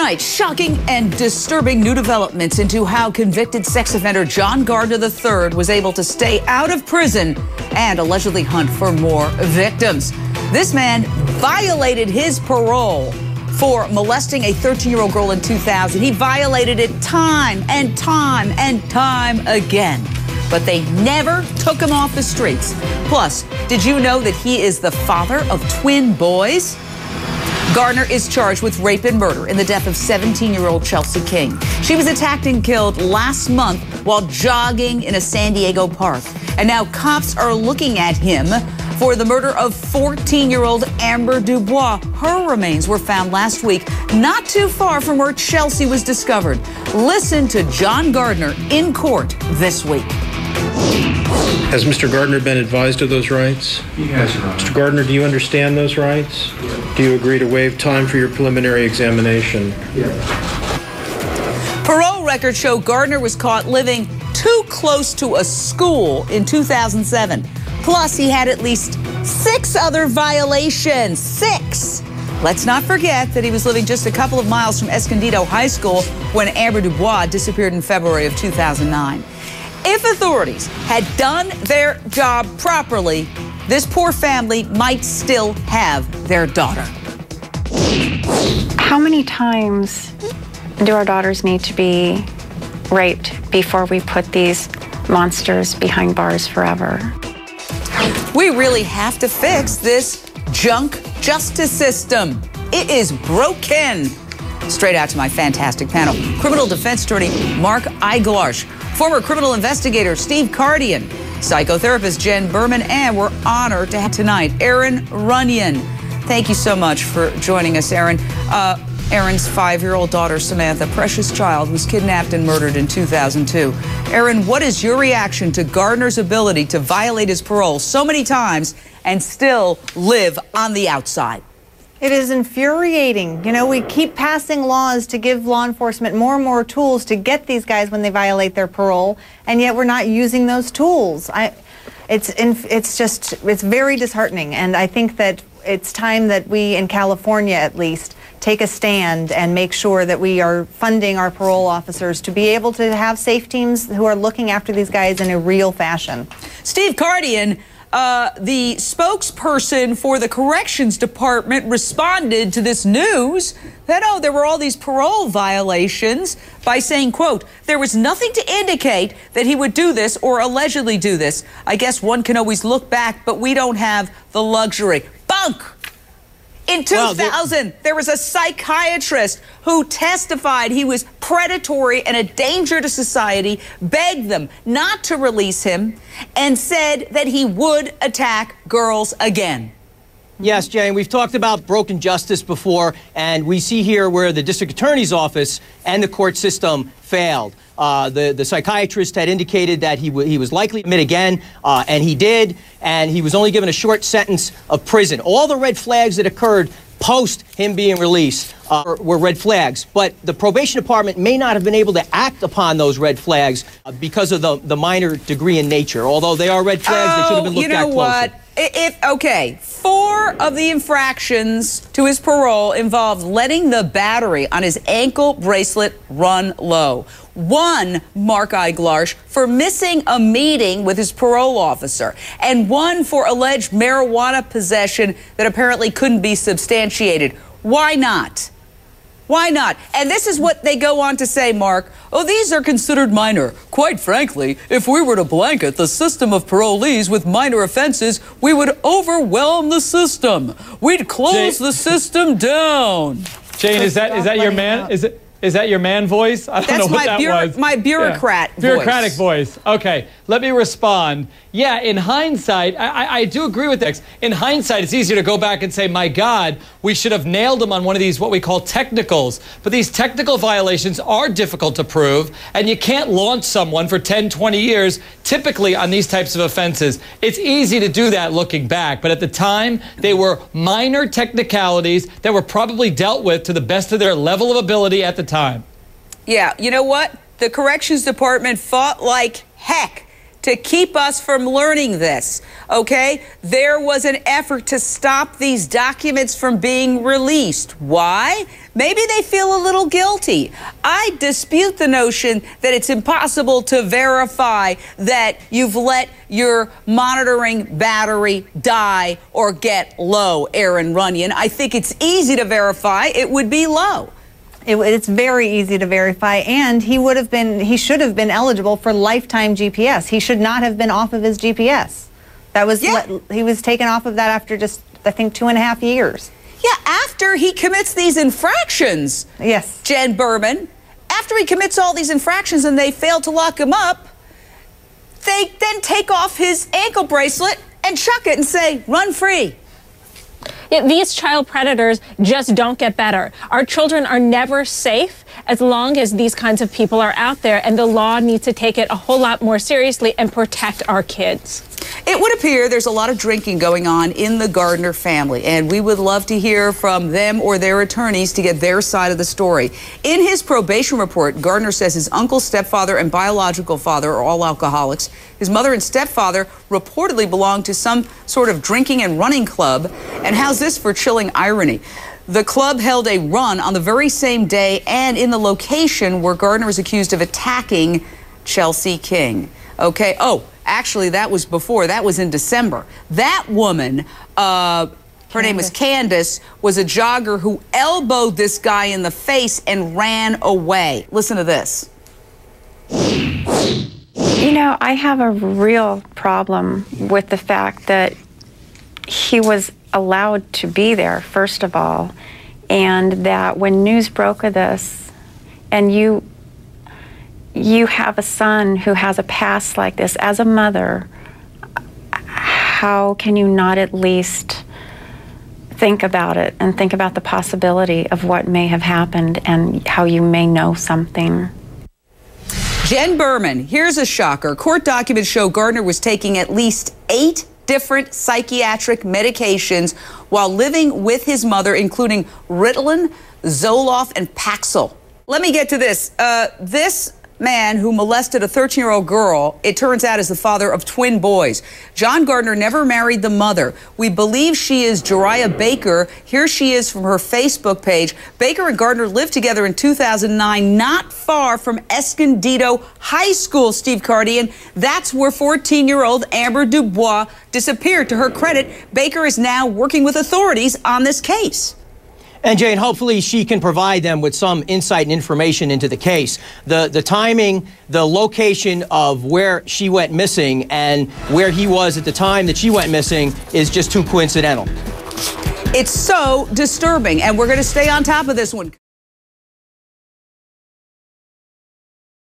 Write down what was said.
Tonight, shocking and disturbing new developments into how convicted sex offender John Gardner III was able to stay out of prison and allegedly hunt for more victims. This man violated his parole for molesting a 13-year-old girl in 2000. He violated it time and time and time again. But they never took him off the streets. Plus, did you know that he is the father of twin boys? Gardner is charged with rape and murder in the death of 17-year-old Chelsea King. She was attacked and killed last month while jogging in a San Diego park. And now cops are looking at him for the murder of 14-year-old Amber Dubois. Her remains were found last week, not too far from where Chelsea was discovered. Listen to John Gardner in court this week. Has Mr. Gardner been advised of those rights? He has, Your Honor. Mr. Gardner, do you understand those rights? Yes. Do you agree to waive time for your preliminary examination? Yes. Parole records show Gardner was caught living too close to a school in 2007. Plus, he had at least 6 other violations. 6! Let's not forget that he was living just a couple of miles from Escondido High School when Amber Dubois disappeared in February of 2009. If authorities had done their job properly, this poor family might still have their daughter. How many times do our daughters need to be raped before we put these monsters behind bars forever? We really have to fix this junk justice system. It is broken. Straight out to my fantastic panel. Criminal defense attorney Mark Eiglarsh, former criminal investigator Steve Kardian, psychotherapist Jen Berman, and we're honored to have tonight Aaron Runyon. Thank you so much for joining us, Aaron. Aaron's 5-year-old daughter, Samantha, precious child, was kidnapped and murdered in 2002. Aaron, what is your reaction to Gardner's ability to violate his parole so many times and still live on the outside? It is infuriating. You know, we keep passing laws to give law enforcement more and more tools to get these guys when they violate their parole, and yet we're not using those tools. It's very disheartening, and I think that it's time that we, in California at least, take a stand and make sure that we are funding our parole officers to be able to have safe teams who are looking after these guys in a real fashion. Steve Kardian, the spokesperson for the Corrections Department, responded to this news that, oh, there were all these parole violations by saying, quote, there was nothing to indicate that he would do this or allegedly do this. I guess one can always look back, but we don't have the luxury. Bunk! In 2000, there was a psychiatrist who testified he was predatory and a danger to society, begged them not to release him, and said that he would attack girls again. Yes, Jane, we've talked about broken justice before, and we see here where the district attorney's office and the court system failed. The psychiatrist had indicated that he was likely to admit again, and he did, and he was only given a short sentence of prison. All the red flags that occurred post him being released were red flags, but the probation department may not have been able to act upon those red flags because of the minor degree in nature. Although they are red flags, they should have been looked at closer. What? Okay, 4 of the infractions to his parole involved letting the battery on his ankle bracelet run low. 1, Mark Eiglarsh, for missing a meeting with his parole officer, and 1 for alleged marijuana possession that apparently couldn't be substantiated. Why not? Why not? And this is what they go on to say, Mark. Oh, these are considered minor. Quite frankly, if we were to blanket the system of parolees with minor offenses, we would overwhelm the system. We'd close the system down. Jane, is that your man? Is that your man voice? I don't know what that was. My bureaucrat voice. Bureaucratic voice. Okay, let me respond. Yeah, in hindsight, I do agree with this. In hindsight, it's easier to go back and say, my God, we should have nailed him on one of these, what we call technicals. But these technical violations are difficult to prove, and you can't launch someone for 10, 20 years, typically on these types of offenses. It's easy to do that looking back, but at the time, they were minor technicalities that were probably dealt with to the best of their level of ability at the time. Yeah, you know what? The Corrections Department fought like heck to keep us from learning this, okay? There was an effort to stop these documents from being released. Why? Maybe they feel a little guilty. I dispute the notion that it's impossible to verify that you've let your monitoring battery die or get low, Aaron Runyon. I think it's easy to verify it would be low. It's very easy to verify, and he should have been eligible for lifetime GPS. He should not have been off of his GPS. He was taken off of that after just, I think, 2.5 years. Yeah, after he commits these infractions. Yes. Jen Berman, after he commits all these infractions and they fail to lock him up, they then take off his ankle bracelet and chuck it and say, run free. These child predators just don't get better. Our children are never safe as long as these kinds of people are out there, and the law needs to take it a whole lot more seriously and protect our kids. It would appear there's a lot of drinking going on in the Gardner family, and we would love to hear from them or their attorneys to get their side of the story. In his probation report, Gardner says his uncle, stepfather, and biological father are all alcoholics. His mother and stepfather reportedly belong to some sort of drinking and running club. And how's this for chilling irony? The club held a run on the very same day and in the location where Gardner is accused of attacking Chelsea King. Okay. Oh, actually, that was before. That was in December. That woman, her name was Candace, was a jogger who elbowed this guy in the face and ran away. Listen to this. You know, I have a real problem with the fact that he was allowed to be there, first of all, and that when news broke of this, and you have a son who has a past like this, as a mother, how can you not at least think about it and think about the possibility of what may have happened and how you may know something? Jen Berman, here's a shocker. Court documents show Gardner was taking at least 8 different psychiatric medications while living with his mother, including Ritalin, Zoloft, and Paxil. Let me get to this. This man who molested a 13-year-old girl, it turns out, is the father of twin boys. John Gardner never married the mother. We believe she is Jariah Baker. Here she is from her Facebook page. Baker and Gardner lived together in 2009, not far from Escondido High School, Steve Kardian. That's where 14-year-old Amber Dubois disappeared. To her credit, Baker is now working with authorities on this case. And Jane, hopefully she can provide them with some insight and information into the case. The timing, the location of where she went missing and where he was at the time that she went missing is just too coincidental. It's so disturbing, and we're going to stay on top of this one.